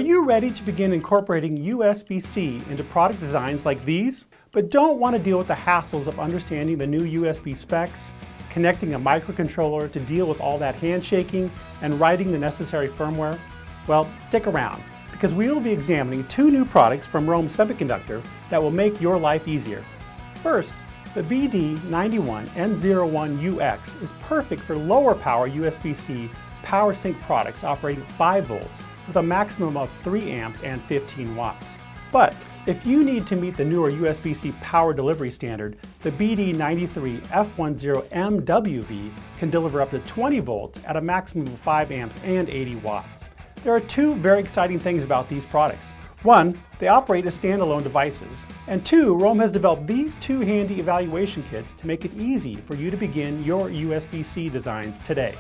Are you ready to begin incorporating USB-C into product designs like these, but don't want to deal with the hassles of understanding the new USB specs, connecting a microcontroller to deal with all that handshaking, and writing the necessary firmware? Well, stick around, because we will be examining two new products from ROHM Semiconductor that will make your life easier. First, the BD91 N01UX is perfect for lower power USB-C power sync products operating 5 volts with a maximum of 3 amps and 15 watts. But if you need to meet the newer USB-C power delivery standard, the BD93 F10 MWV can deliver up to 20 volts at a maximum of 5 amps and 80 watts. There are two very exciting things about these products. One, they operate as standalone devices. And two, ROHM has developed these two handy evaluation kits to make it easy for you to begin your USB-C designs today.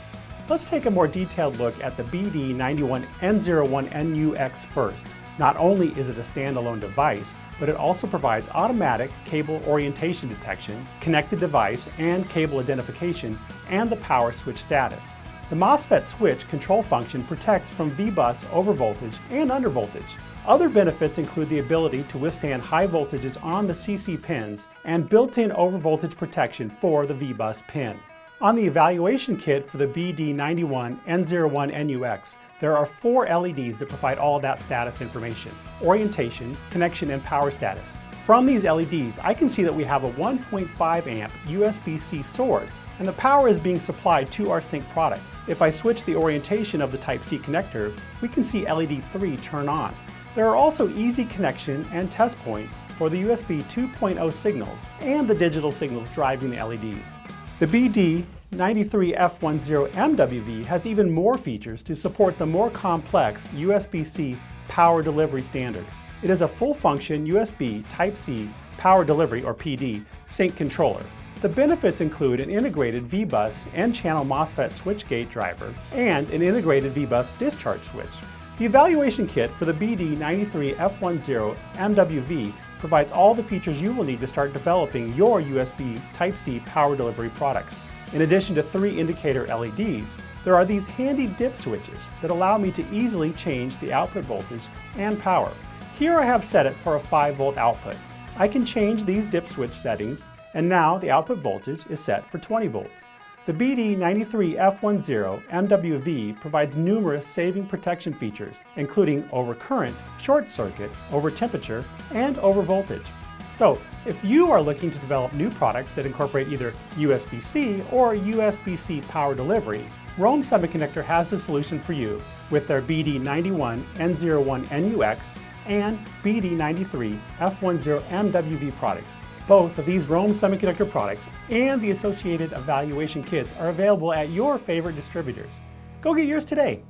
Let's take a more detailed look at the BD91 N01NUX first. Not only is it a standalone device, but it also provides automatic cable orientation detection, connected device and cable identification, and the power switch status. The MOSFET switch control function protects from VBUS overvoltage and undervoltage. Other benefits include the ability to withstand high voltages on the CC pins and built-in overvoltage protection for the VBUS pin. On the evaluation kit for the BD91 N01NUX, there are 4 LEDs that provide all of that status information: orientation, connection, and power status. From these LEDs, I can see that we have a 1.5 amp USB-C source, and the power is being supplied to our sync product. If I switch the orientation of the Type-C connector, we can see LED 3 turn on. There are also easy connection and test points for the USB 2.0 signals and the digital signals driving the LEDs. The BD93 F10 MWV has even more features to support the more complex USB-C power delivery standard. It is a full-function USB Type-C power delivery, or PD, sync controller. The benefits include an integrated VBUS N-ch MOSFET switch gate driver and an integrated VBUS discharge switch. The evaluation kit for the BD93 F10 MWV provides all the features you will need to start developing your USB Type-C power delivery products. In addition to 3 indicator LEDs, there are these handy dip switches that allow me to easily change the output voltage and power. Here I have set it for a 5 volt output. I can change these dip switch settings, and now the output voltage is set for 20 volts. The BD93 F10 MWV provides numerous saving protection features, including over current, short circuit, over temperature, and over voltage. So, if you are looking to develop new products that incorporate either USB-C or USB-C power delivery, ROHM Semiconductor has the solution for you with their BD91 N01NUX and BD93 F10 MWV products. Both of these ROHM Semiconductor products and the associated evaluation kits are available at your favorite distributors. Go get yours today.